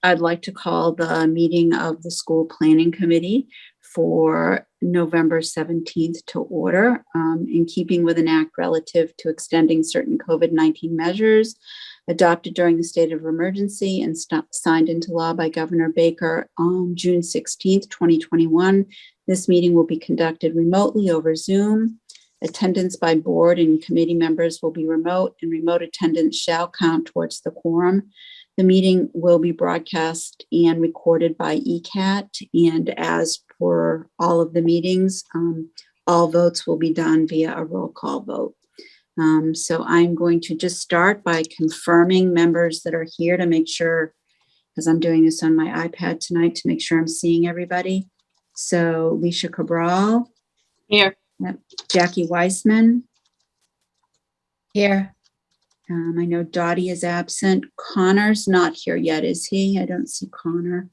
I'd like to call the meeting of the school planning committee for November 17th to order, in keeping with an act relative to extending certain COVID-19 measures adopted during the state of emergency and signed into law by Governor Baker on June 16th, 2021. This meeting will be conducted remotely over Zoom. Attendance by board and committee members will be remote, and remote attendance shall count towards the quorum. The meeting will be broadcast and recorded by ECAT, and as for all of the meetings, all votes will be done via a roll call vote. So I'm going to just start by confirming members that are here to make sure, because I'm doing this on my iPad tonight, to make sure I'm seeing everybody. So Alicia Cabral. Here. Yep. Jackie Weissman. Here. I know Dottie is absent. Connor's not here yet, is he? I don't see Connor.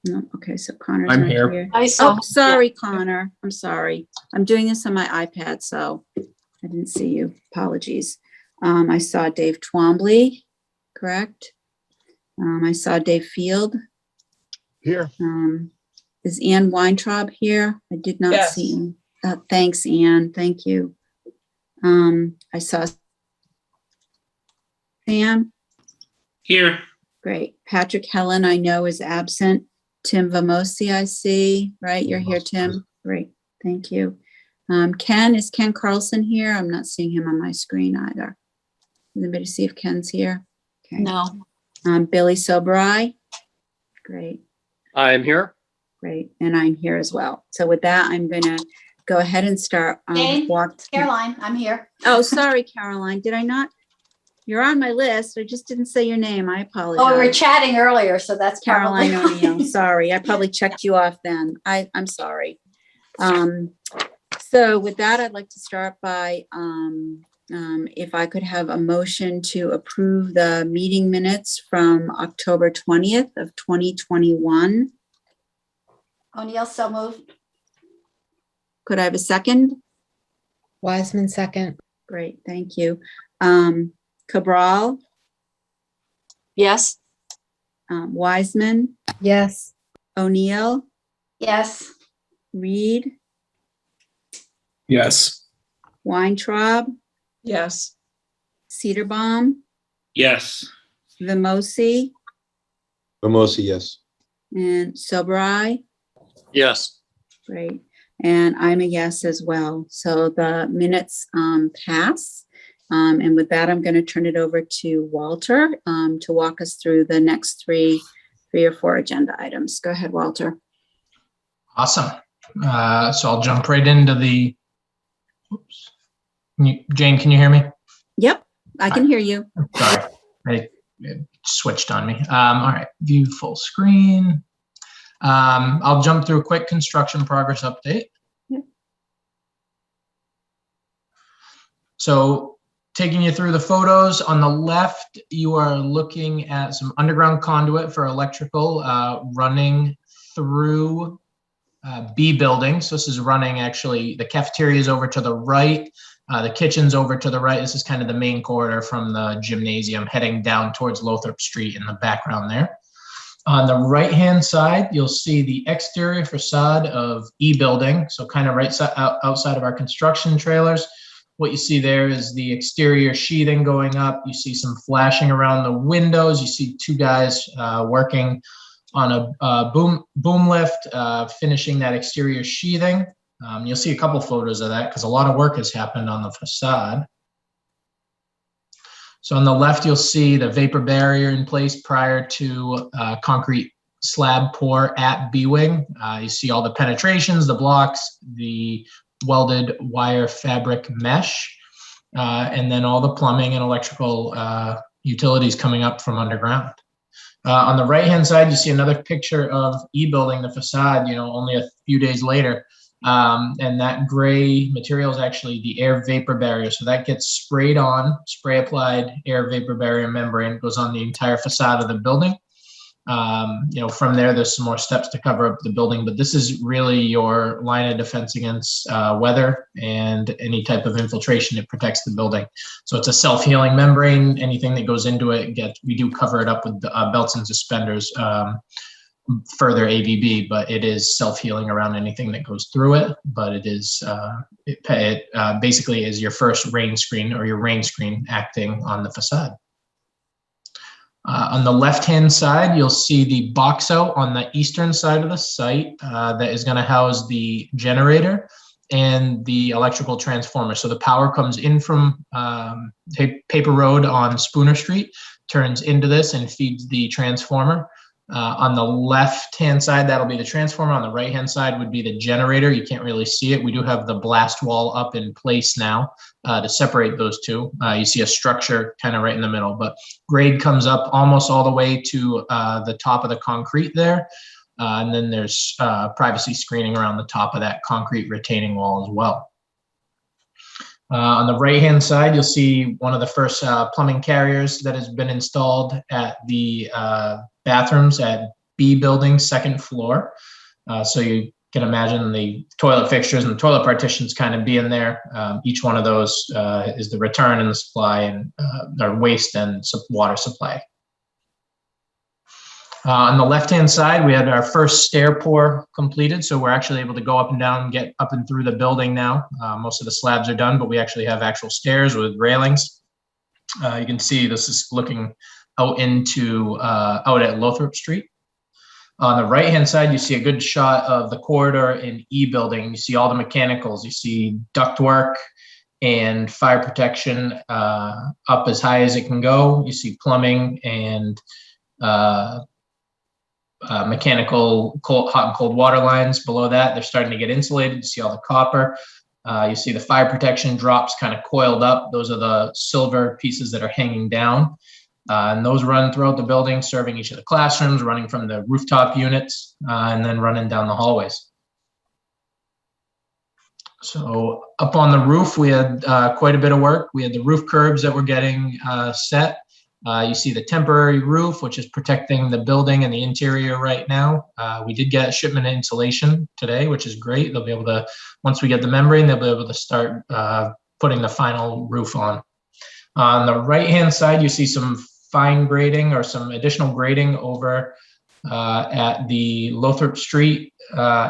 No, okay, so Connor's I'm not here. here. I saw. Oh, sorry, Connor. I'm sorry. I'm doing this on my iPad, so I didn't see you. Apologies. I saw Dave Twombly, correct? I saw Dave Field. Here. Is Ann Weintraub here? I did not see him. Thanks, Ann. Thank you. I saw Sam. Here. Great. Patrick Helen, I know, is absent. Tim Vamosi, I see, right? You're here, Tim. Great. Thank you. Ken, is Ken Carlson here? I'm not seeing him on my screen either. Does anybody see if Ken's here? Okay. No. Billy Sobrai. Great. I'm here. Great. And I'm here as well. So with that, I'm going to go ahead and start. Caroline, I'm here. Oh, sorry, Caroline. Did I not? You're on my list. I just didn't say your name. I apologize. Oh, we were chatting earlier, so that's Caroline probably O'Neill. Sorry. I probably checked you off then. I'm sorry. So with that, I'd like to start by, if I could have a motion to approve the meeting minutes from October 20th of 2021. O'Neill, so moved. Could I have a second? Wiseman second. Great, thank you. Cabral, Yes. Wiseman, Yes. O'Neill, Yes. Reed, Yes. Weintraub, Yes. Cedarbaum, Yes. Vimosi, Vamosi, yes. and Sobrai. Yes. Great. And I'm a yes as well. So the minutes pass. And with that, I'm going to turn it over to Walter to walk us through the next three or four agenda items. Go ahead, Walter. Awesome. So I'll jump right into the, oops. Jane, can you hear me? Yep, I can hear you. Sorry, it switched on me. All right, view full screen. I'll jump through a quick construction progress update. Yep. So taking you through the photos, on the left, you are looking at some underground conduit for electrical running through B building. So this is running, actually, the cafeteria is over to the right, the kitchen's over to the right. This is kind of the main corridor from the gymnasium heading down towards Lothrop Street in the background there. On the right-hand side, you'll see the exterior facade of E building. So kind of right outside of our construction trailers. What you see there is the exterior sheathing going up. You see some flashing around the windows. You see two guys working on a boom lift, finishing that exterior sheathing. You'll see a couple photos of that because a lot of work has happened on the facade. So on the left, you'll see the vapor barrier in place prior to concrete slab pour at B-wing. You see all the penetrations, the blocks, the welded wire fabric mesh, and then all the plumbing and electrical utilities coming up from underground. On the right-hand side, you see another picture of E building, the facade, only a few days later. And that gray material is actually the air vapor barrier. So that gets sprayed on, spray applied air vapor barrier membrane goes on the entire facade of the building. From there's some more steps to cover up the building, but this is really your line of defense against weather and any type of infiltration. It protects the building. So it's a self-healing membrane. Anything that goes into it, we do cover it up with belts and suspenders, further AVB, but it is self-healing around anything that goes through it. But it is, it basically is your first rain screen or your rain screen acting on the facade. On the left-hand side, you'll see the box out on the eastern side of the site that is going to house the generator and the electrical transformer. So the power comes in from Paper Road on Spooner Street, turns into this and feeds the transformer. On the left-hand side, that'll be the transformer. On the right-hand side would be the generator. You can't really see it. We do have the blast wall up in place now to separate those two. You see a structure kind of right in the middle, but grade comes up almost all the way to the top of the concrete there. And then there's privacy screening around the top of that concrete retaining wall as well. On the right-hand side, you'll see one of the first plumbing carriers that has been installed at the bathrooms at B building, second floor. So you can imagine the toilet fixtures and the toilet partitions kind of being there. Each one of those is the return and the supply and our waste and water supply. On the left-hand side, we had our first stair pour completed. So we're actually able to go up and down and get up and through the building now. Most of the slabs are done, but we actually have actual stairs with railings. You can see this is looking out into out at Lothrop Street. On the right-hand side, you see a good shot of the corridor in E building. You see all the mechanicals. You see ductwork and fire protection up as high as it can go. You see plumbing and mechanical hot and cold water lines below that. They're starting to get insulated. You see all the copper. You see the fire protection drops kind of coiled up. Those are the silver pieces that are hanging down. And those run throughout the building, serving each of the classrooms, running from the rooftop units, and then running down the hallways. So up on the roof, we had quite a bit of work. We had the roof curbs that were getting set. You see the temporary roof, which is protecting the building and the interior right now. We did get shipment insulation today, which is great. They'll be able to, once we get the membrane, they'll be able to start putting the final roof on. On the right-hand side, you see some fine grading or some additional grading over at the Lothrop Street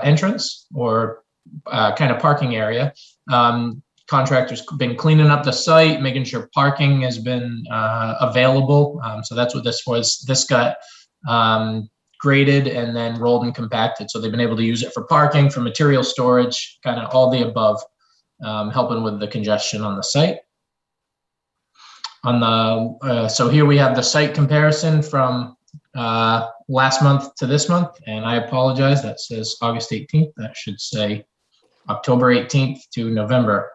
entrance or kind of parking area. Contractors been cleaning up the site, making sure parking has been available. So that's what this was. This got graded and then rolled and compacted. So they've been able to use it for parking, for material storage, kind of all the above, helping with the congestion on the site. On the so here we have the site comparison from last month to this month, and I apologize, that says August 18th. That should say October 18th to November.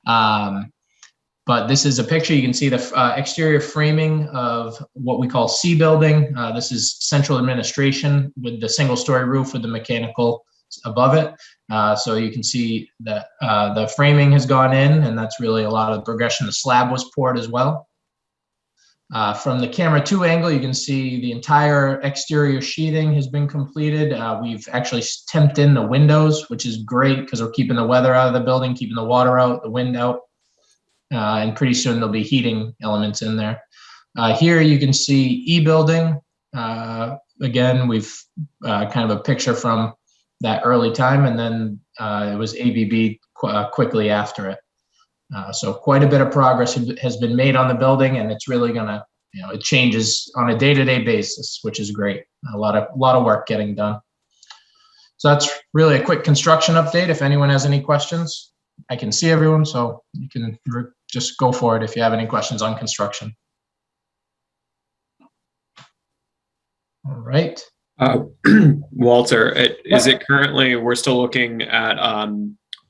But this is a picture. You can see the exterior framing of what we call C building. This is central administration with the single story roof with the mechanical above it. So you can see that the framing has gone in, and that's really a lot of the progression. The slab was poured as well. From the camera 2 angle, you can see the entire exterior sheathing has been completed. We've actually temped in the windows, which is great because we're keeping the weather out of the building, keeping the water out, the wind out. And pretty soon there'll be heating elements in there. Here you can see E building. Again, we've kind of a picture from that early time, and then it was ABB quickly after it. So quite a bit of progress has been made on the building, and it's really gonna, it changes on a day-to-day basis, which is great. A lot of work getting done. So that's really a quick construction update. If anyone has any questions, I can see everyone, so you can just go for it if you have any questions on construction. All right. Walter, is it currently, we're still looking at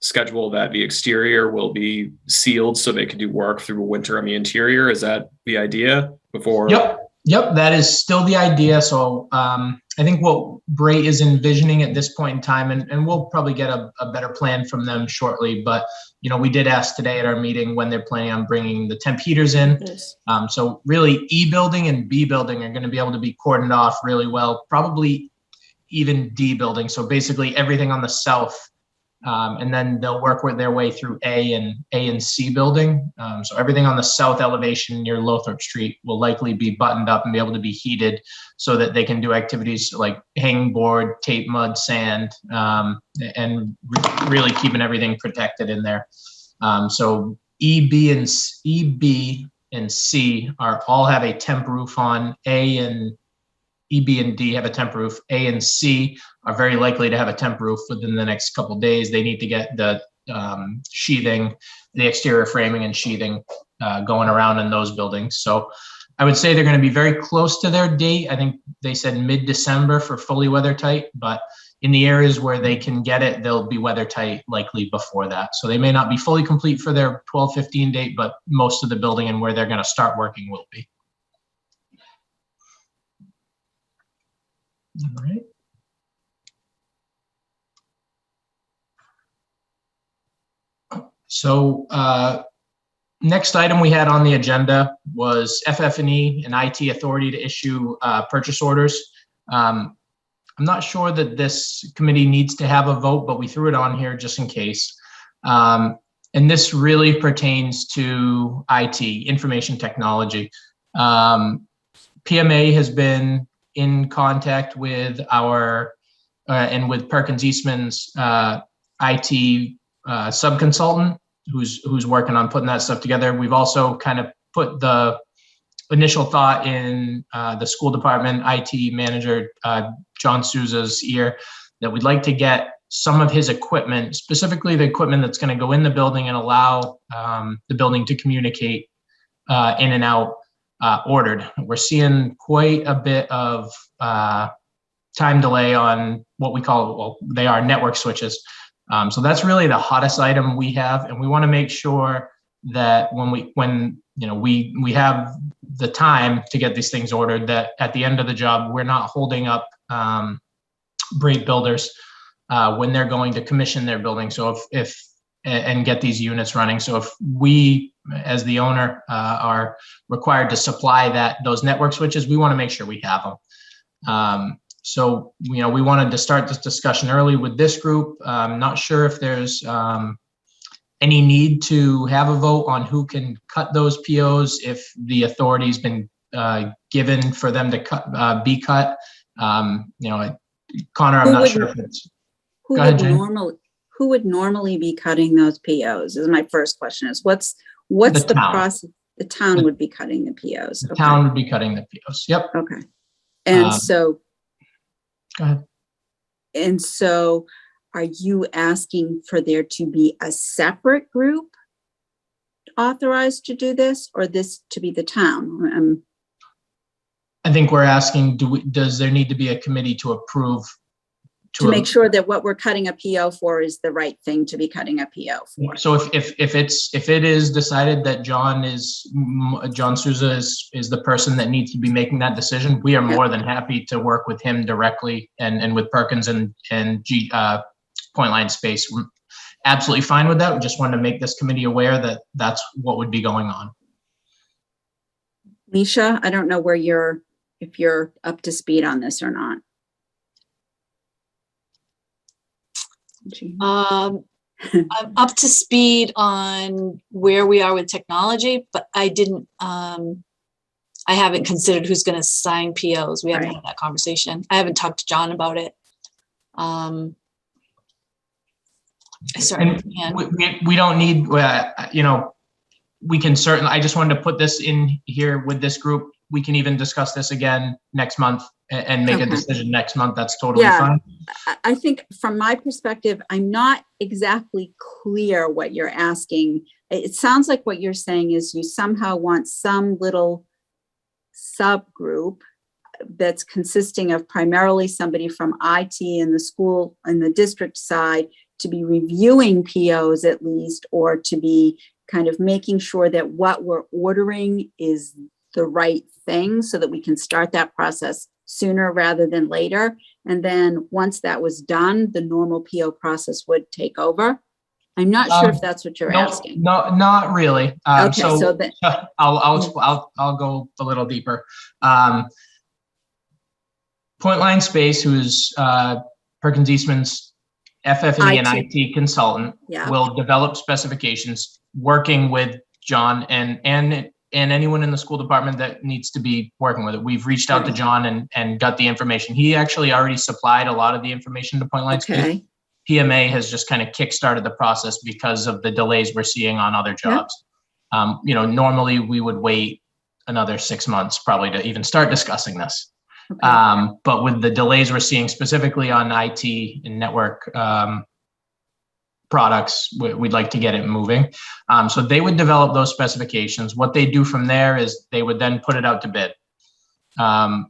schedule that the exterior will be sealed so they can do work through winter on the interior? Is that the idea before? Yep, that is still the idea. So I think what Bray is envisioning at this point in time, and we'll probably get a better plan from them shortly, but we did ask today at our meeting when they're planning on bringing the temp heaters in. So really E building and B building are going to be able to be cordoned off really well, probably even D building. So basically everything on the south, and then they'll work their way through A and C building. So everything on the south elevation near Lothrop Street will likely be buttoned up and be able to be heated so that they can do activities like hanging board, tape, mud, sand, and really keeping everything protected in there. So E, B, and C all have a temp roof on. E, B, and D have a temp roof. A and C are very likely to have a temp roof within the next couple of days. They need to get the sheathing, the exterior framing and sheathing going around in those buildings. So I would say they're going to be very close to their date. I think they said mid-December for fully weather tight, but in the areas where they can get it, they'll be weather tight likely before that. So they may not be fully complete for their 12/15 date, but most of the building and where they're going to start working will be. All right. So next item we had on the agenda was FF&E and IT authority to issue purchase orders. I'm not sure that this committee needs to have a vote, but we threw it on here just in case. And this really pertains to IT, information technology. PMA has been in contact with and with Perkins Eastman's IT sub-consultant who's working on putting that stuff together. We've also kind of put the initial thought in the school department IT manager, John Souza's ear, that we'd like to get some of his equipment, specifically the equipment that's going to go in the building and allow the building to communicate in and out, ordered. We're seeing quite a bit of time delay on what we call, well, they are network switches. So that's really the hottest item we have, and we want to make sure that when we have the time to get these things ordered, that at the end of the job we're not holding up Brave builders when they're going to commission their building. So if and get these units running. So if we, as the owner, are required to supply those network switches, we want to make sure we have them. So we wanted to start this discussion early with this group. I'm not sure if there's any need to have a vote on who can cut those POs if the authority's been given for them to be cut. Connor, I'm not sure if it's. Go ahead, Jane. Who would normally be cutting those POs? Is my first question. Is what's the process? The town would be cutting the POs. The town would be cutting the POs. Yep. Okay. And so. Go ahead. And so, are you asking for there to be a separate group authorized to do this, or this to be the town? I think we're asking, does there need to be a committee to approve? To make sure that what we're cutting a PO for is the right thing to be cutting a PO for. So if it is decided that John Souza is the person that needs to be making that decision, we are more than happy to work with him directly and with Perkins and Point Line Space. We're absolutely fine with that. We just wanted to make this committee aware that that's what would be going on. Leisha, I don't know if you're up to speed on this or not. I'm up to speed on where we are with technology, but I haven't considered who's going to sign POs. We haven't had that conversation. I haven't talked to John about it. We don't need, we can certainly, I just wanted to put this in here with this group. We can even discuss this again next month and make a decision next month. That's totally fine. I think from my perspective, I'm not exactly clear what you're asking. It sounds like what you're saying is you somehow want some little subgroup that's consisting of primarily somebody from IT in the school and the district side to be reviewing POs at least, or to be kind of making sure that what we're ordering is the right thing so that we can start that process sooner rather than later. And then once that was done, the normal PO process would take over. I'm not sure if that's what you're No, asking. no, not really. Okay, so So that, I'll go a little deeper. Point Line Space, who's Perkins Eastman's FF&E and IT. IT consultant, yeah, will develop specifications working with John and anyone in the school department that needs to be working with it. We've reached out to Right. John and got the information. He actually already supplied a lot of the information to Point Line Space. okay, PMA has just kind of kickstarted the process because of the delays we're seeing on other jobs. Normally we would wait another 6 months probably to even start discussing this. okay. But with the delays we're seeing specifically on IT and network products, we'd like to get it moving. So they would develop those specifications. What they do from there is they would then put it out to bid. And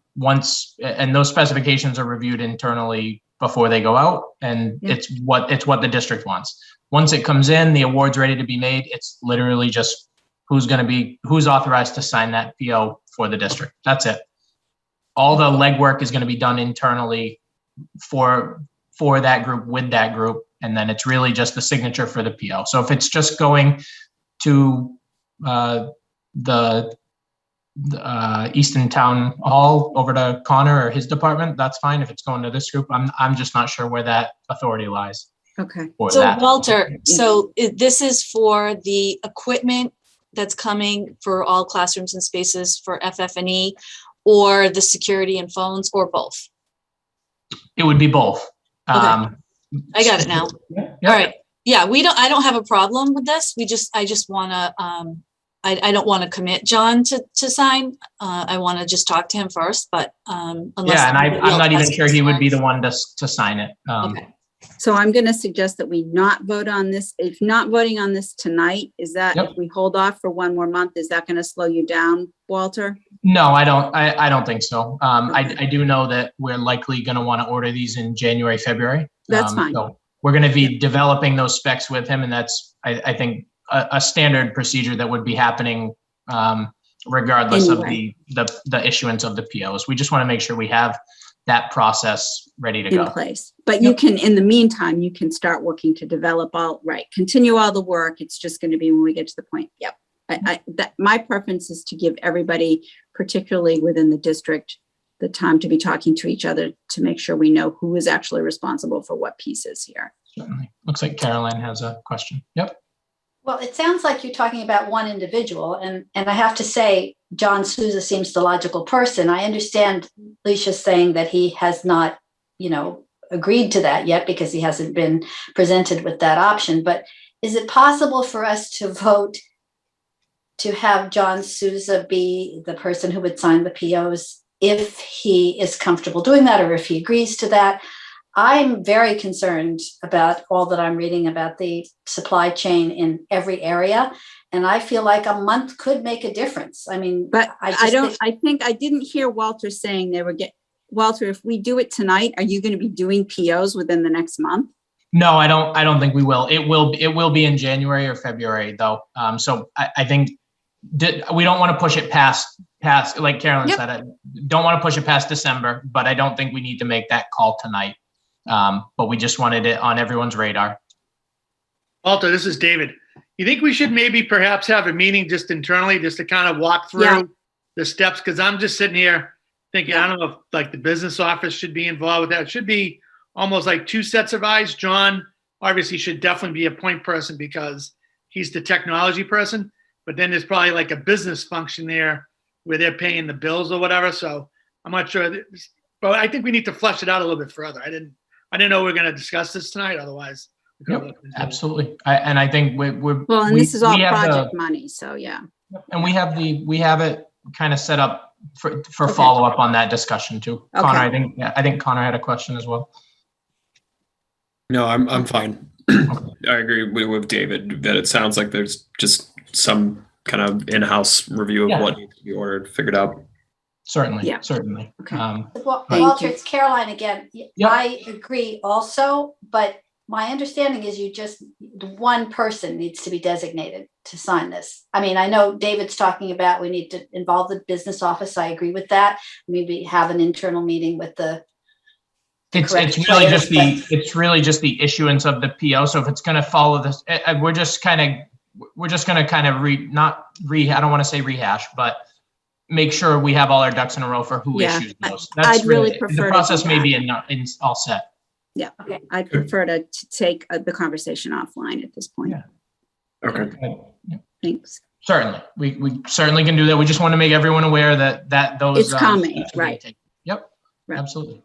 those specifications are reviewed internally before they go out, and Yeah. it's what the district wants. Once it comes in, the award's ready to be made. It's literally just who's authorized to sign that PO for the district. That's it. All the legwork is going to be done internally for that group with that group, and then it's really just the signature for the PO. So if it's just going to the Easton Town Hall over to Connor or his department, that's fine. If it's going to this group, I'm just not sure where that authority lies. Okay. For So that. Walter, this is for the equipment that's coming for all classrooms and spaces for FF&E, or the security and phones, or both? It would be both. Okay. I got it now. Yeah. All right. Yeah, I don't have a problem with this. I just want to, I don't want to commit John to sign. I want to just talk to him first, but unless. Yeah, and I'm not even sure he would be the one. one to sign it. Okay. So I'm going to suggest that we not vote on this. If not voting on this tonight, is that Yep. if we hold off for one more month, is that going to slow you down, Walter? No, I don't think so. Okay. I do know that we're likely going to want to order these in January, February. That's fine. So we're going to be developing those specs with him, and that's, I think, a standard procedure that would be happening regardless Anyway. of the issuance of the POs. We just want to make sure we have that process ready to In go. place. But you can, in the meantime, you can start working to develop continue all the work. It's just going to be when we get to the point. Yep. My preference is to give everybody, particularly within the district, the time to be talking to each other to make sure we know who is actually responsible for what pieces here. Certainly. Looks like Caroline has a question. Yep. Well, it sounds like you're talking about one individual, and I have to say, John Souza seems the logical person. I understand Alicia's saying that he has not, agreed to that yet because he hasn't been presented with that option. But is it possible for us to vote to have John Souza be the person who would sign the POs if he is comfortable doing that, or if he agrees to that? I'm very concerned about all that I'm reading about the supply chain in every area. And I feel like a month could make a difference. I mean, But I think I didn't hear Walter saying Walter, if we do it tonight, are you going to be doing POs within the next month? No, I don't think we will. It will be in January or February though. So I think we don't want to push it past, like Carolyn Yep. said, I don't want to push it past December, but I don't think we need to make that call tonight. But we just wanted it on everyone's radar. Walter, this is David. You think we should maybe perhaps have a meeting just internally, just to kind of walk through Yeah. the steps? Because I'm just sitting here thinking, Yeah. I don't know if like the business office should be involved with that. It should be almost like two sets of eyes. John obviously should definitely be a point person because he's the technology person. But then there's probably like a business function there where they're paying the bills or whatever. So I'm not sure. But I think we need to flesh it out a little bit further. I didn't know we were going to discuss this tonight. Otherwise, we could have looked into it. Absolutely. I think This is all we have project money. So yeah. and we have it kind of set up for Okay. follow up on that discussion too. Okay. Connor, I think Connor had a question as well. No, I'm fine. I agree with David that it sounds like there's just some kind of in-house review of Yeah. what needs to be ordered, figured out. Certainly. Yeah. Certainly. Okay. Well, Thank Walter, you. it's Caroline again. Yep. I agree also, but my understanding is one person needs to be designated to sign this. I mean, I know David's talking about we need to involve the business office. I agree with that. Maybe have an internal meeting with the It's correct really players, it's really just the issuance of the PO. So if it's going to follow this, we're just going to kind of I don't want to say rehash, but make sure we have all our ducks in a row for who Yeah, issues those. I'd really prefer the to process do may that. be in all set. Yeah, Okay. I'd prefer to take the conversation offline at this point. Yeah. Okay. Thanks. Certainly, we certainly can do that. We just want to make everyone aware that those It's coming, steps are being right. taken. Yep, Right. absolutely.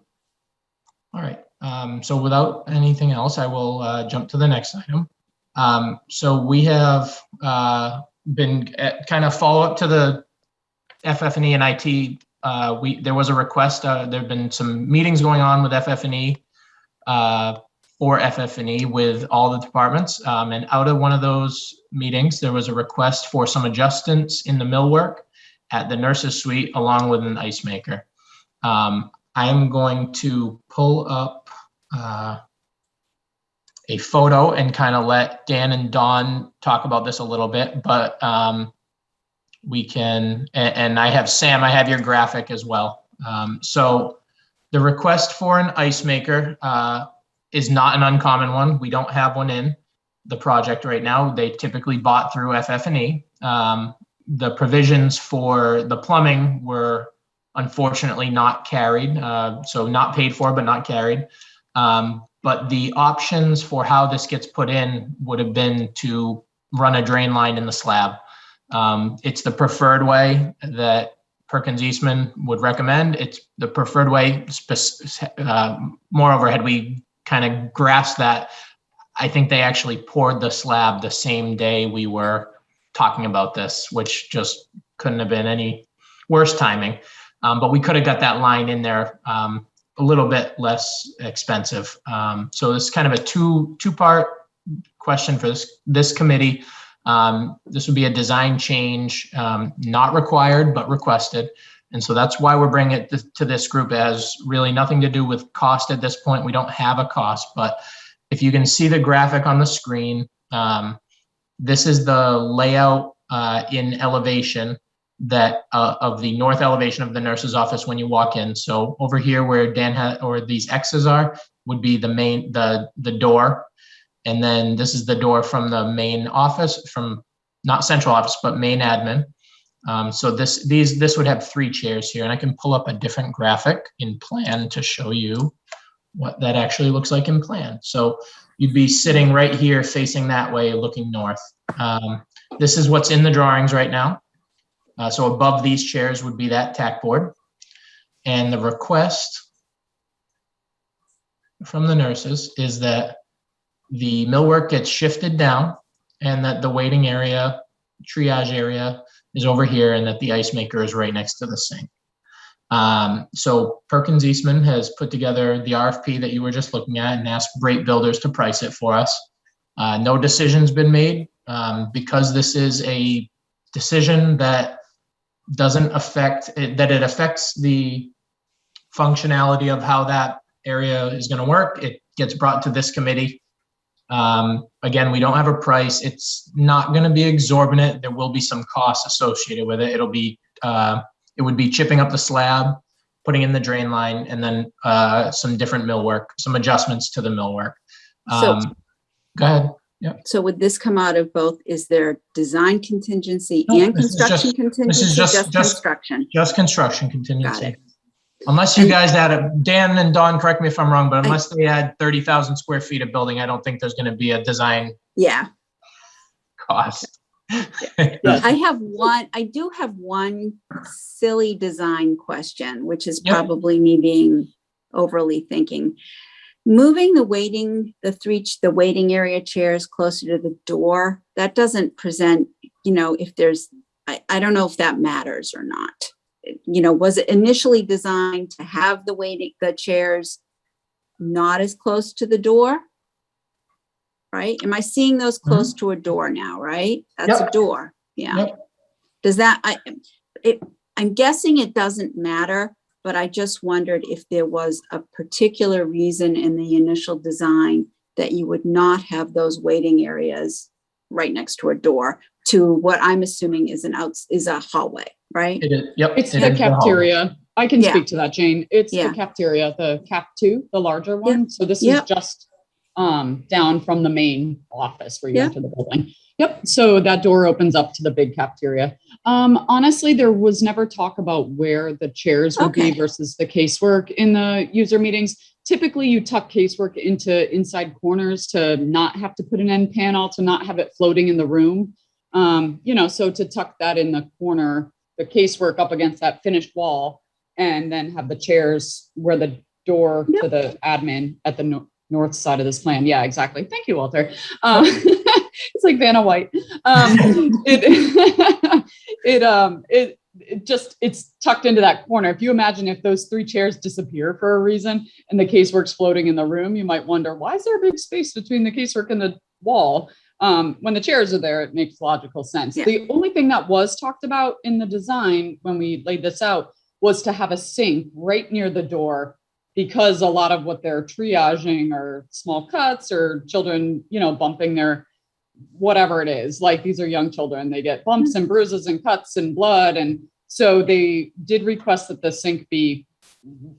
All right. So without anything else, I will jump to the next item. So we have been kind of follow up to the FF&E and IT. There was a request. There have been some meetings going on with FF&E for FF&E with all the departments. And out of one of those meetings, there was a request for some adjustments in the millwork at the nurses suite along with an ice maker. I'm going to pull up a photo and kind of let Dan and Dawn talk about this a little bit, but we can, and I have Sam, I have your graphic as well. So the request for an ice maker is not an uncommon one. We don't have one in the project right now. They typically bought through FF&E. The provisions for the plumbing were unfortunately not carried, so not paid for, but not carried. But the options for how this gets put in would have been to run a drain line in the slab. It's the preferred way that Perkins Eastman would recommend. It's the preferred way. Moreover, had we kind of grasped that, I think they actually poured the slab the same day we were talking about this, which just couldn't have been any worse timing. But we could have got that line in there a little bit less expensive. So this is kind of a two-part question for this committee. This would be a design change, not required, but requested. And so that's why we're bringing it to this group. It has really nothing to do with cost at this point. We don't have a cost, but if you can see the graphic on the screen, this is the layout in elevation that of the north elevation of the nurse's office when you walk in. So over here where Dan had, or these X's are, would be the main, the door. And then this is the door from the main office, from not central office, but main admin. So this would have 3 chairs here, and I can pull up a different graphic in plan to show you what that actually looks like in plan. So you'd be sitting right here facing that way, looking north. This is what's in the drawings right now. So above these chairs would be that tack board. And the request from the nurses is that the millwork gets shifted down and that the waiting area, triage area is over here, and that the ice maker is right next to the sink. So Perkins Eastman has put together the RFP that you were just looking at and asked Great Builders to price it for us. No decision's been made because this is a decision that doesn't affect it, that it affects the functionality of how that area is going to work. It gets brought to this committee. Again, we don't have a price. It's not going to be exorbitant. There will be some costs associated with it. It'll be, it would be chipping up the slab, putting in the drain line, and then some different millwork, some adjustments to the millwork. Go ahead. Yeah. So would this come out of both? Is there design contingency No, and this is construction contingency? this is just construction. Just construction contingency. Got it. Unless you guys add Dan and Dawn, correct me if I'm wrong, but unless they add 30,000 square feet of building, I don't think there's going to be a design Yeah. cost. I do have one silly design question, which is Yep. probably me being overly thinking. Moving the waiting area chairs closer to the door, that doesn't present, if there's, I don't know if that matters or not. Was it initially designed to have the chairs not as close to the door? Right? Am I seeing those close to a door now, right? That's Yep. a door. Yeah. Yep. Does that, I'm guessing it doesn't matter, but I just wondered if there was a particular reason in the initial design that you would not have those waiting areas right next to a door to what I'm assuming is a hallway, right? It is, yep. It's it the is hallway. cafeteria. I can Yeah. speak to that, Jane. It's Yeah. the cafeteria, the Cap 2, the larger one. So this Yep. is just down from the main office where you Yep. enter the building. Yep. So that door opens up to the big cafeteria. Honestly, there was never talk about where the chairs would Okay. be versus the casework in the user meetings. Typically, you tuck casework into inside corners to not have to put an end panel, to not have it floating in the room. So to tuck that in the corner, the casework up against that finished wall, and then have the chairs where the door to the admin at the north side of this plan. Yeah, exactly. Thank you, Walter. It's like Vanna White. It's tucked into that corner. If you imagine if those 3 chairs disappear for a reason and the casework's floating in the room, you might wonder, why is there a big space between the casework and the wall? When the chairs are there, it makes logical sense. Yeah. The only thing that was talked about in the design when we laid this out was to have a sink right near the door, because a lot of what they're triaging are small cuts or children, bumping their whatever it is. Like, these are young children, they get bumps and bruises and cuts and blood. And so they did request that the sink be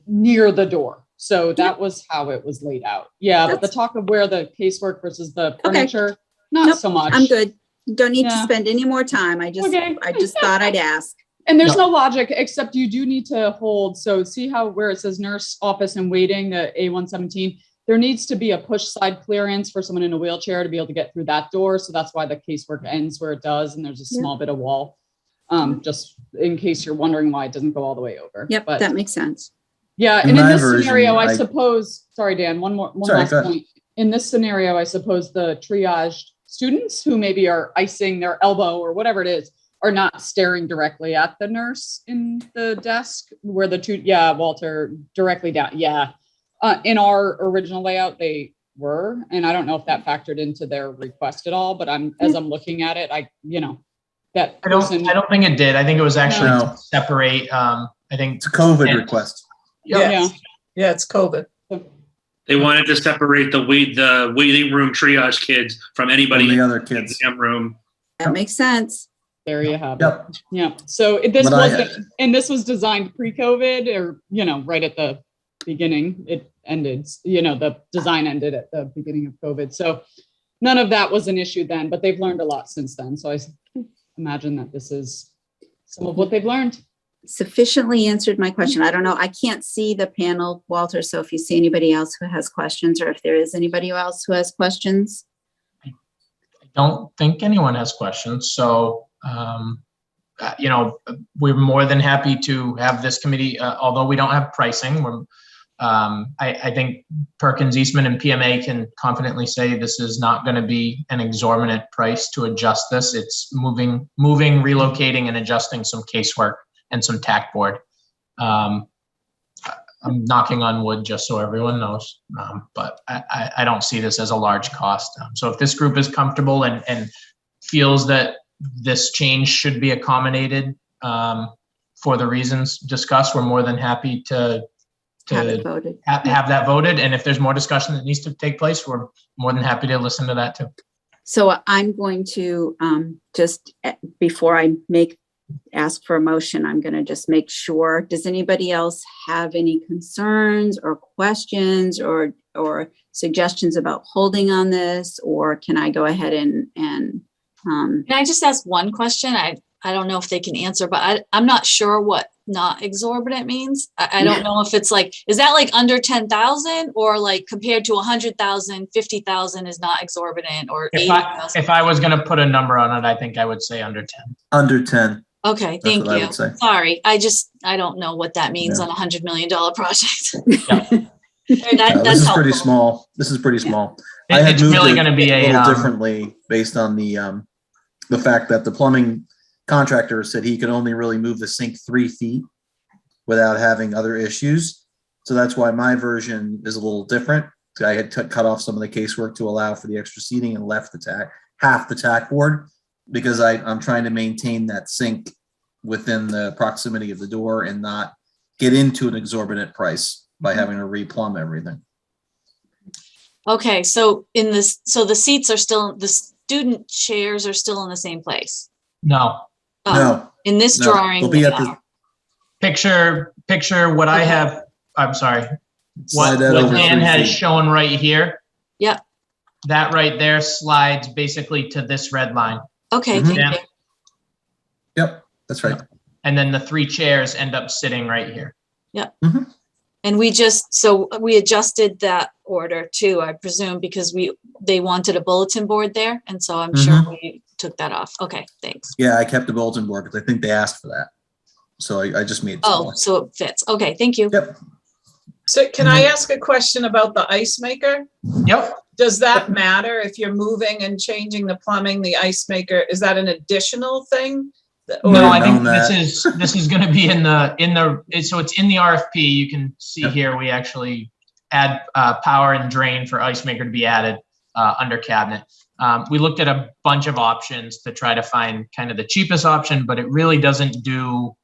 near the door. So that was how it was laid out. Yeah, but the talk of where the casework versus the furniture, not Nope, so much. I'm good. Don't need to Yeah. spend any more time. I just thought I'd ask. And there's no logic, except you do need to hold. So see how where it says nurse office and waiting, the A117, there needs to be a push side clearance for someone in a wheelchair to be able to get through that door. So that's why the casework ends where it does. And there's a small bit of wall, just in case you're wondering why it doesn't go all the way over. Yep, But that makes sense. yeah, In and in my this version, scenario, I I- suppose, sorry, Dan, one Sorry, last go ahead. point. In this scenario, I suppose the triaged students who maybe are icing their elbow or whatever it is are not staring directly at the nurse in the desk where Walter, directly down. Yeah. In our original layout, they were, and I don't know if that factored into their request at all, but as I'm looking at it, that I person. don't think it did. I think it was actually No. to separate, I think. It's a COVID Yeah. request. Yeah. Yeah, it's COVID. They wanted to separate the waiting room triage kids from anybody From the in other the kids. exam room. That makes sense. There you have it. Yep. Yeah. So this But I- wasn't, and this was designed pre-COVID, or, right at the beginning. It ended, the design ended at the beginning of COVID. So none of that was an issue then, but they've learned a lot since then. So I imagine that this is some of what they've learned. Sufficiently answered my question. I don't know. I can't see the panel, Walter. So if you see anybody else who has questions, or if there is anybody else who has questions. I don't think anyone has questions. So, we're more than happy to have this committee, although we don't have pricing. I think Perkins, Eastman, and PMA can confidently say this is not going to be an exorbitant price to adjust this. It's moving, relocating, and adjusting some casework and some tack board. I'm knocking on wood just so everyone knows, but I don't see this as a large cost. So if this group is comfortable and feels that this change should be accommodated for the reasons discussed, we're more than happy to Have it voted. have that voted. And if there's more discussion that needs to take place, we're more than happy to listen to that too. So I'm going to just, before I ask for a motion, I'm going to just make sure, does anybody else have any concerns or questions or suggestions about holding on this? Or can I go ahead and Can I just ask one question? I don't know if they can answer, but I'm not sure what not exorbitant means. I don't know if it's like, is that like under 10,000 or like compared to 100,000, 50,000 is not exorbitant, or 80,000? If I was going to put a number on it, I think I would say under 10. Under 10. Okay, thank what I you. would say. Sorry, I don't know what that means Yeah. on $100 million project. Yeah. That's This is pretty helpful. small. This is pretty small. I had It's moved really it going to be a a, little differently based on the fact that the plumbing contractor said he could only really move the sink 3 feet without having other issues. So that's why my version is a little different. So I had cut off some of the casework to allow for the extra seating and left half the tack board, because I'm trying to maintain that sink within the proximity of the door and not get into an exorbitant price by having to replumb everything. Okay, so in this, so the seats are still, the student chairs are still in the same place? No. Oh, No, in this no, drawing, they'll be they at the- are. Picture what I Okay. have, I'm sorry. Slide What that over Dan 3 has feet. shown right here. Yep. That right there slides basically to this red line. Okay, Mhm. thank Yeah. you. Yep, that's right. And then the 3 chairs end up sitting right here. And we just, so we adjusted that order too, I presume, because they wanted a bulletin board there, and so I'm sure we took that off. Okay, thanks. Yeah, I kept the bulletin board because I think they asked for that. So I just made it Oh, smaller. so it fits. Okay, thank you. Yep. So can I ask a question about the ice maker? Yep. Does that matter if you're moving and changing the plumbing, the ice maker? Is that an additional thing? Or- No, I think known this is going to be so it's in the RFP. You can see Yep. here, we actually add power and drain for ice maker to be added under cabinet. We looked at a bunch of options to try to find kind of the cheapest option, but it really doesn't do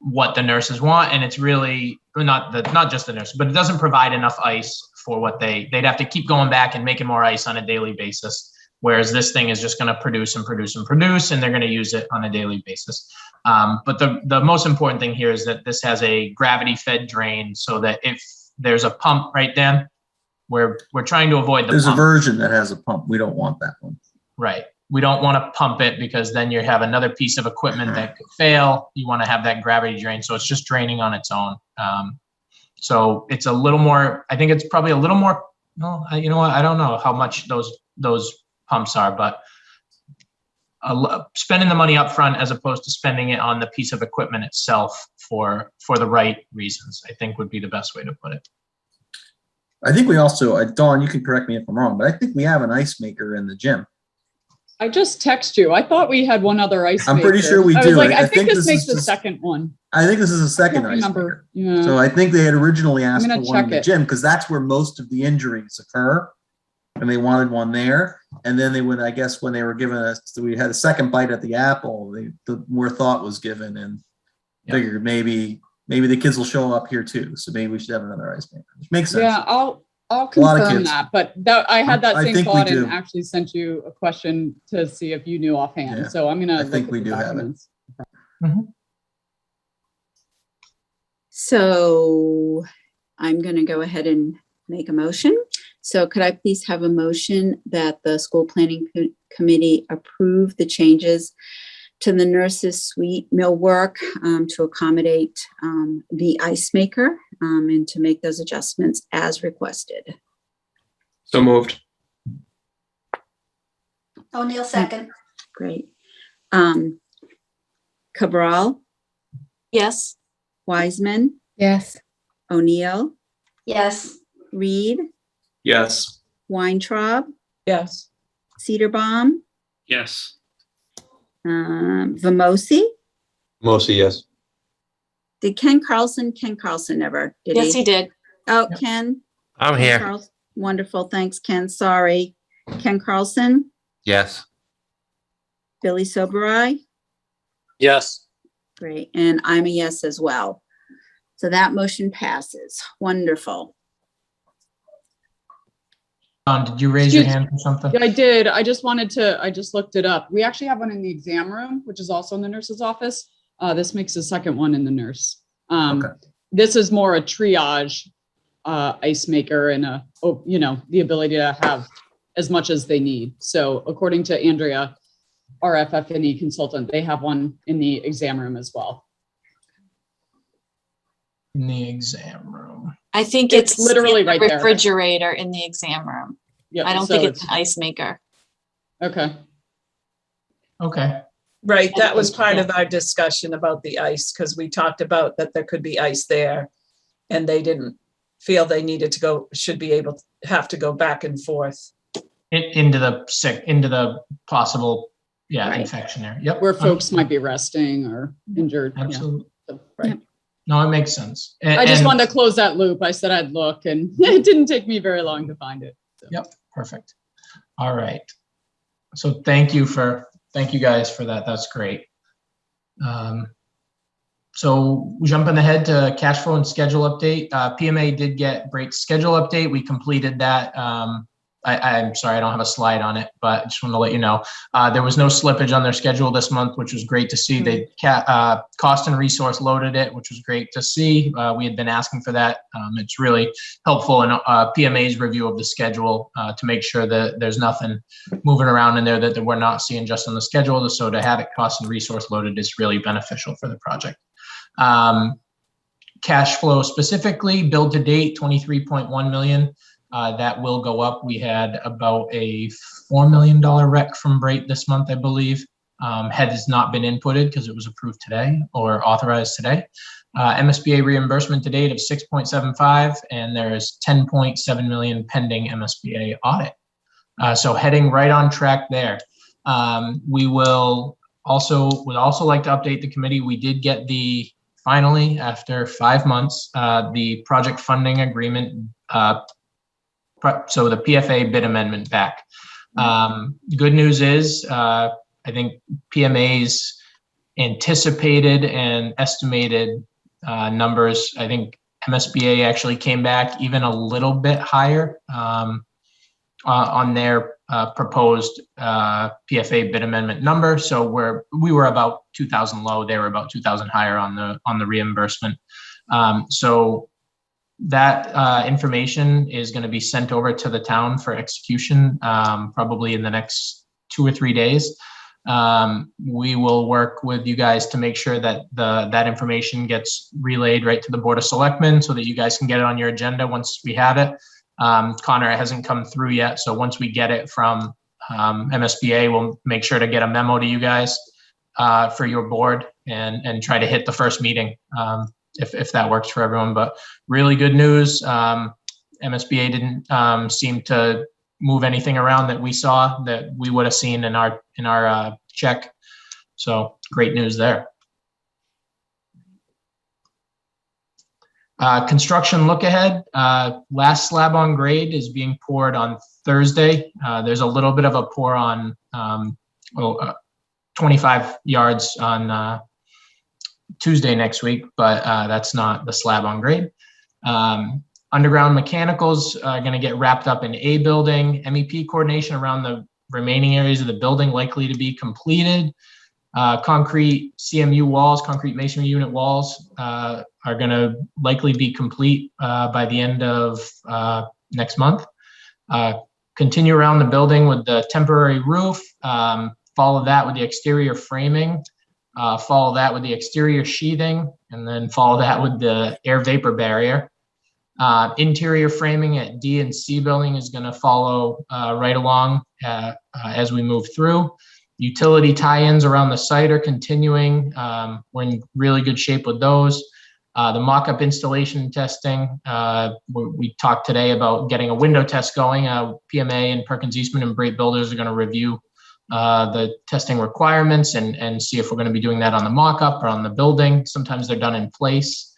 what the nurses want. And it's really not just the nurses, but it doesn't provide enough ice for what they'd have to keep going back and making more ice on a daily basis. Whereas this thing is just going to produce and produce and produce, and they're going to use it on a daily basis. But the most important thing here is that this has a gravity fed drain, so that if there's a pump right then, we're trying to avoid the There's a pump. version that has a pump. We don't want that one. Right. We don't want to pump it because then you have another piece of equipment that could fail. You want to have that gravity drain. So it's just draining on its own. So it's a little more, I think it's probably a little more, no, you know what? I don't know how much those pumps are, but spending the money up front as opposed to spending it on the piece of equipment itself for the right reasons, I think would be the best way to put it. I think we also, Dawn, you can correct me if I'm wrong, but I think we have an ice maker in the gym. I just text you. I thought we had one other ice I'm maker. pretty sure we I do. was like, I I think think this this makes is the just- second one. I think this is a second I ice can't maker. remember. Yeah. So I think they had originally asked for gonna one in check the it. gym because that's where most of the injuries occur. And they wanted one there. And then they would, I guess, when they were given us, so we had a second bite at the apple, the more thought was given and Yeah. figured maybe the kids will show up here too. So maybe we should have another ice maker, which makes sense. Yeah, I'll lot of confirm kids. that, but I had that I same think we thought do. and actually sent you a question to see if you knew offhand. Yeah. So I'm gonna. I think look at we the do have it. documents. So I'm going to go ahead and make a motion. So could I please have a motion that the school planning committee approve the changes to the nurses suite millwork to accommodate the ice maker and to make those adjustments as requested? So moved. O'Neill second. Great. Cabral, Yes, Wiseman, Yes. O'Neill, Yes. Reed, Yes. Weintraub, Yes. Cedarbaum, Yes. Vamosi. Mosi, yes. Did Ken Carlson never, did he? yes, he did. Oh, Ken? I'm Ken here. Carls- Wonderful, thanks, Ken, sorry. Ken Carlson, Yes. Billy Soberai, Yes. great, and I'm a yes as well. So that motion passes, wonderful. Don, did you raise your Excuse- hand for something? Yeah, I did. I just looked it up. We actually have one in the exam room, which is also in the nurse's office. This makes the second one in the nurse. Okay. This is more a triage ice maker and the ability to have as much as they need. So according to Andrea, our FF&E consultant, they have one in the exam room as well. In the exam room. I think It's it's literally in the right there. refrigerator in the exam room. Yeah, I don't so think it's an ice maker. okay. Okay. Right, that was Yeah. part of our discussion about the ice, because we talked about that there could be ice there. And they didn't feel they needed to have to go back and forth. Into the possible, Right. infection there. Yep. Where folks might be resting or injured. yeah. Absolutely. So, right. No, it makes sense. I just wanted to close that loop. I said I'd look and it didn't take me very long to find it. So. Yep, perfect. All right. So thank you guys for that. That's great. So jumping ahead to cash flow and schedule update, PMA did get Brake's schedule update. We completed that. I'm sorry, I don't have a slide on it, but I just want to let you know. There was no slippage on their schedule this month, which was great to see. They cost and resource loaded it, which was great to see. We had been asking for that. It's really helpful in PMA's review of the schedule to make sure that there's nothing moving around in there that we're not seeing just on the schedule. So to have it cost and resource loaded is really beneficial for the project. Cash flow specifically, build to date, 23.1 million. That will go up. We had about a $4 million rec from Brate this month, I believe. Has not been inputted because it was approved today or authorized today. MSBA reimbursement to date of 6.75, and there's 10.7 million pending MSBA audit. So heading right on track there. We would also like to update the committee. We did get finally, after 5 months, the project funding agreement, so the PFA bid amendment back. Good news is, I think PMA's anticipated and estimated numbers, I think MSBA actually came back even a little bit higher on their proposed PFA bid amendment number. So we were about 2,000 low. They were about 2,000 higher on the reimbursement. So that information is going to be sent over to the town for execution probably in the next 2 or 3 days. We will work with you guys to make sure that that information gets relayed right to the Board of Selectmen so that you guys can get it on your agenda once we have it. Connor, it hasn't come through yet, so once we get it from MSBA, we'll make sure to get a memo to you guys for your board and try to hit the first meeting if that works for everyone. But really good news. MSBA didn't seem to move anything around that we saw that we would have seen in our check. So great news there. Construction look ahead. Last slab on grade is being poured on Thursday. There's a little bit of a pour on 25 yards on Tuesday next week, but that's not the slab on grade. Underground mechanicals are going to get wrapped up in A building. MEP coordination around the remaining areas of the building likely to be completed. Concrete CMU walls, concrete masonry unit walls are going to likely be complete by the end of next month. Continue around the building with the temporary roof. Follow that with the exterior framing. Follow that with the exterior sheathing, and then follow that with the air vapor barrier. Interior framing at D and C building is going to follow right along as we move through. Utility tie-ins around the site are continuing. We're in really good shape with those. The mock-up installation testing, we talked today about getting a window test going. PMA and Perkins Eastman and Brate Builders are going to review the testing requirements and see if we're going to be doing that on the mock-up or on the building. Sometimes they're done in place.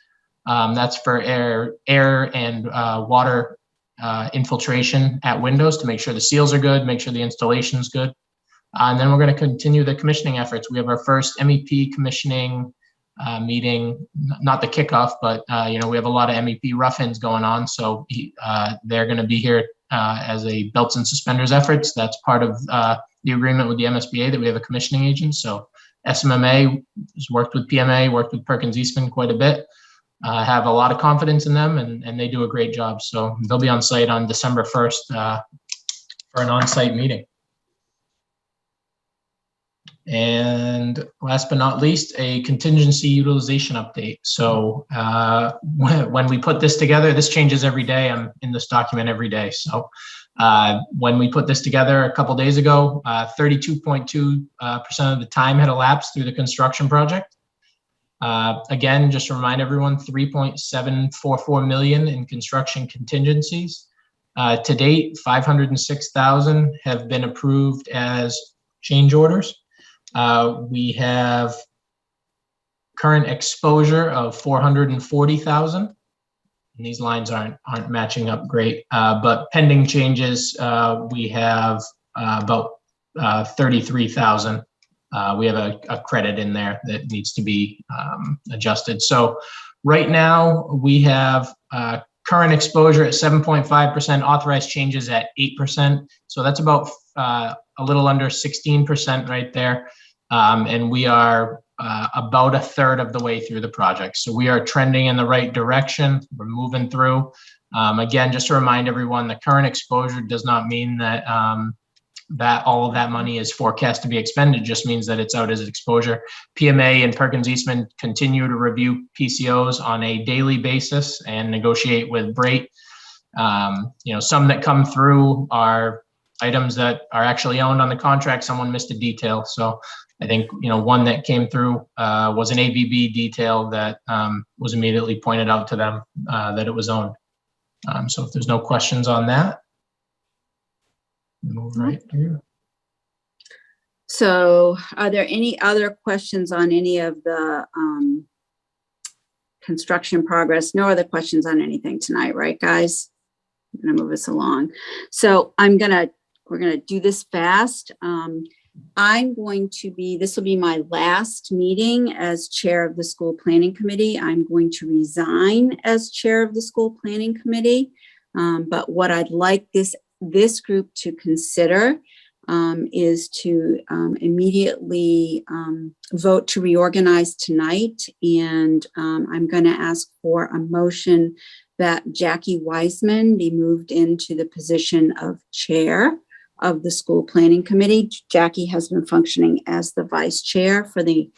That's for air and water infiltration at windows to make sure the seals are good, make sure the installation is good. And then we're going to continue the commissioning efforts. We have our first MEP commissioning meeting, not the kickoff, but we have a lot of MEP rough-ins going on. So they're going to be here as a belts and suspenders efforts. That's part of the agreement with the MSBA that we have a commissioning agent. So SMMA has worked with PMA, worked with Perkins Eastman quite a bit. Have a lot of confidence in them, and they do a great job. So they'll be on site on December 1st for an on-site meeting. And last but not least, a contingency utilization update. So when we put this together, this changes every day. I'm in this document every day. So when we put this together a couple days ago, 32.2% of the time had elapsed through the construction project. Again, just to remind everyone, 3.744 million in construction contingencies. To date, 506,000 have been approved as change orders. We have current exposure of 440,000. And these lines aren't matching up great, but pending changes, we have about 33,000 we have a credit in there that needs to be adjusted. So right now we have current exposure at 7.5%, authorized changes at 8%. So that's about a little under 16% right there. And we are about a third of the way through the project. So we are trending in the right direction. We're moving through. Again, just to remind everyone, the current exposure does not mean that that all of that money is forecast to be expended. It just means that it's out as exposure. PMA and Perkins Eastman continue to review PCOs on a daily basis and negotiate with Brait. Some that come through are items that are actually owned on the contract. Someone missed a detail. So I think, one that came through was an ABB detail that was immediately pointed out to them that it was owned. So if there's no questions on that, move right through. So are there any other questions on any of the construction progress? No other questions on anything tonight, right, guys? I'm gonna move us along. So we're gonna do this fast. This will be my last meeting as chair of the school planning committee. I'm going to resign as chair of the school planning committee. But what I'd like this group to consider is to immediately vote to reorganize tonight. And I'm going to ask for a motion that Jackie Wiseman be moved into the position of chair of the school planning committee. Jackie has been functioning as the vice chair for the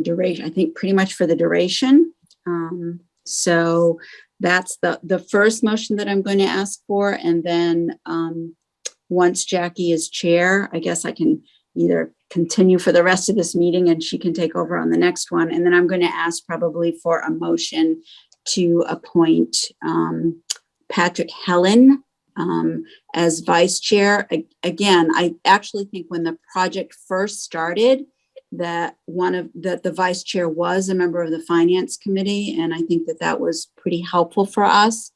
duration, I think pretty much for the duration. So that's the first motion that I'm going to ask for. And then once Jackie is chair, I guess I can either continue for the rest of this meeting and she can take over on the next one. And then I'm going to ask probably for a motion to appoint Patrick Helen as vice chair. Again, I actually think when the project first started, that the vice chair was a member of the finance committee. And I think that was pretty helpful for us.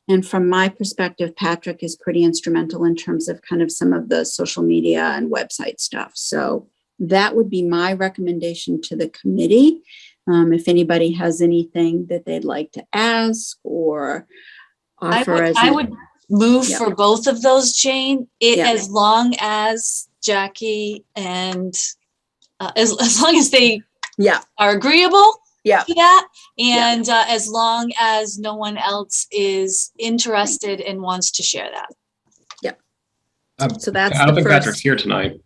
And from my perspective, Patrick is pretty instrumental in terms of kind of some of the social media and website stuff. So that would be my recommendation to the committee. If anybody has anything that they'd like to ask or offer I would move Yep. for both of those, Jane, Yep. as long as Jackie and as long as they are agreeable to that, and as long as no one else is interested and wants to share that. So that's I don't the think first. Patrick's here tonight.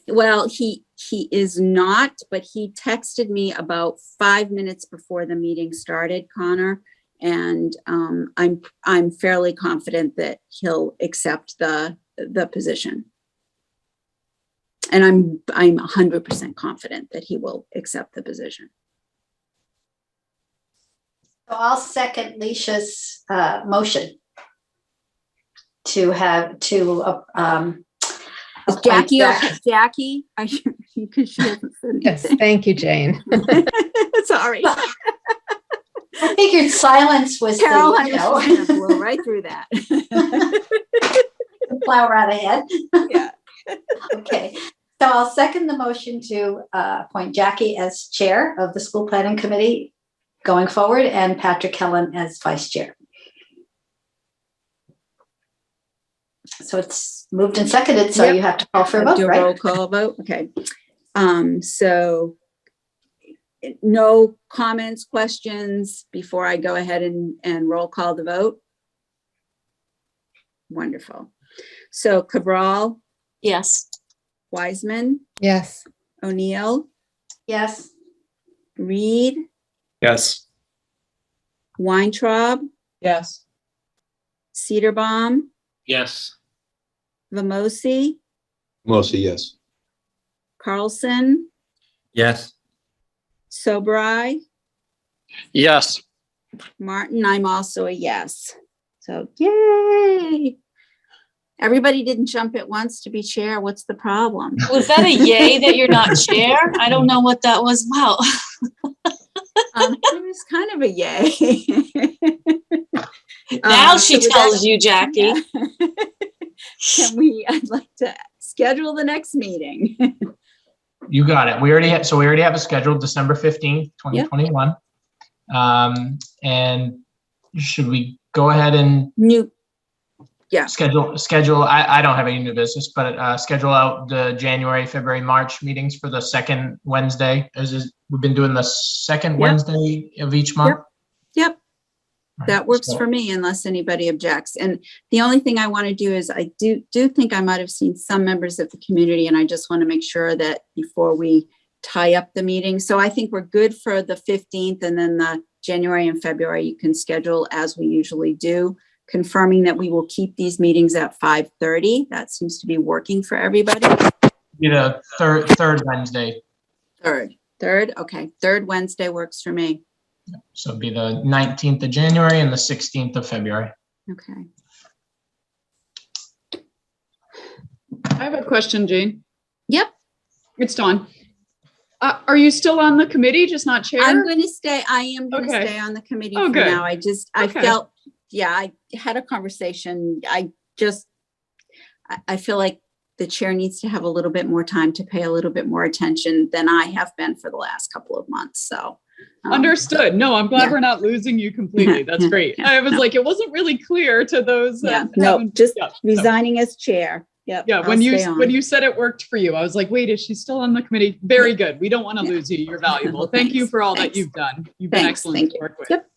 Well, he is not, but he texted me about 5 minutes before the meeting started, Connor, and I'm fairly confident that he'll accept the position. And I'm 100% confident that he will accept the position. So I'll second Leisha's motion to have Jackie, Jackie. Jackie, because she hasn't said Yes, anything. thank you, Jane. Sorry. I figured silence was Carol the, blew right through that. plow right ahead. Yeah. Okay, so I'll second the motion to appoint Jackie as chair of the school planning committee going forward and Patrick Helen as vice chair. So it's moved and seconded, so Yep. you have to call for a vote, Do a right? roll call vote, okay. So no comments, questions before I go ahead and roll call the vote? Wonderful. So Cabral, Yes. Wiseman, Yes. O'Neill, Yes. Reed, Yes. Weintraub, Yes. Cedarbaum, Yes. Vamosi, Mostly, yes. Carlson, Yes. Sobrai, Yes. Martin, I'm also a yes. So yay. Everybody didn't jump at once to be chair. What's the problem? Was that a yay that you're not chair? I don't know what that was about. It was kind of a yay. Now she so with tells that- you, Jackie. I'd like to schedule the next meeting. You got it. We already have a scheduled December 15th, 2021. And should we go ahead and schedule, I don't have any new business, but schedule out the January, February, March meetings for the second Wednesday. We've been doing the second Wednesday of each month. Yep. All That right, works so- for me unless anybody objects. And the only thing I want to do is I do think I might have seen some members of the community, and I just want to make sure that before we tie up the meeting. So I think we're good for the 15th, and then the January and February you can schedule as we usually do, confirming that we will keep these meetings at 5:30. That seems to be working for everybody. You know, third Wednesday. Third. Okay. Third Wednesday works for me. So it'd be the 19th of January and the 16th of February. Okay. I have a question, Jane. Yep. It's Dawn. Are you still on the committee, just not chair? I'm going to stay. I am going to Okay. stay on the committee Oh, for good. now. I Okay. felt, I had a conversation. I feel like the chair needs to have a little bit more time to pay a little bit more attention than I have been for the last couple of months. So. Understood. No, I'm glad yeah. we're not losing you completely. That's great. Yeah, I was no. like, it wasn't really clear to those. Yeah, that no, haven't- just yeah, so- resigning as chair. Yep. Yeah, I'll when stay on. you said it worked for you, I was like, wait, is she still on the committee? Very good. We don't want to Yeah. lose you. You're valuable. Well, Thank you thanks. for all Thanks. that you've done. You've been Thanks. excellent Thank to you. work with. Yep.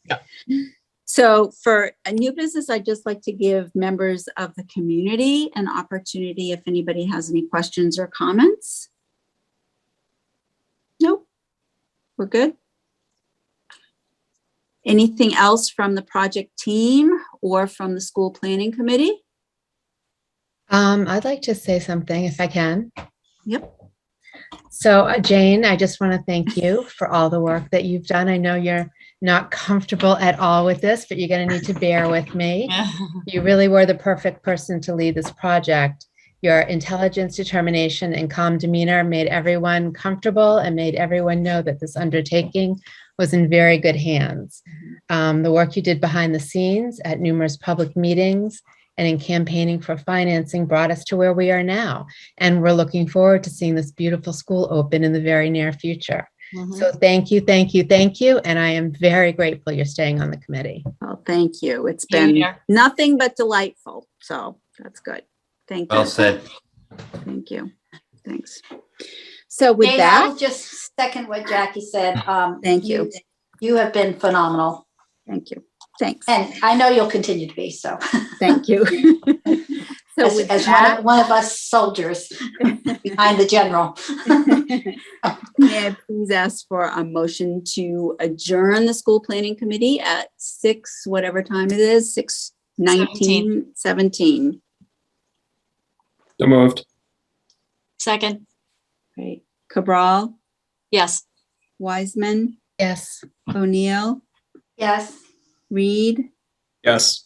Yeah. So for a new business, I'd just like to give members of the community an opportunity if anybody has any questions or comments. Nope. We're good. Anything else from the project team or from the school planning committee? I'd like to say something if I can. Yep. So Jane, I just want to thank you for all the work that you've done. I know you're not comfortable at all with this, but you're going to need to bear with me. You really were the perfect person to lead this project. Your intelligence, determination, and calm demeanor made everyone comfortable and made everyone know that this undertaking was in very good hands. The work you did behind the scenes at numerous public meetings and in campaigning for financing brought us to where we are now. And we're looking forward to seeing this beautiful school open in the very near future. So thank you, thank you, thank you. And I am very grateful you're staying on the committee. Well, thank you. It's been nothing but delightful. So that's good. Thank you. Well said. Thank you. Thanks. So with Jane, that, I'll just second what Jackie said. Thank you. You have been phenomenal. Thank you. Thanks. And I know you'll continue to be, so. Thank you. So with as that, one of us soldiers behind the general. may I please ask for a motion to adjourn the school planning committee at 6, whatever time it is, 6:17. So moved. Second. Great. Cabral, Yes. Wiseman, Yes. O'Neill, Yes. Reed, Yes.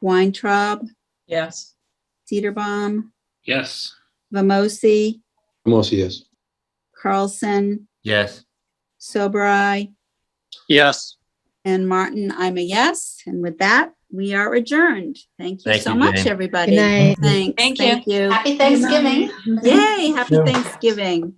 Weintraub, Yes. Cedarbaum, Yes. Vamosi, Mosi, yes. Carlson, Yes. Soberai, Yes. and Martin. I'm a yes. And with that, we are adjourned. Thank you Thank so you, much, Jane. everybody. Good night. Thanks. Thank you. Thank you. Happy Thanksgiving. Yay. Happy Yeah. Thanksgiving.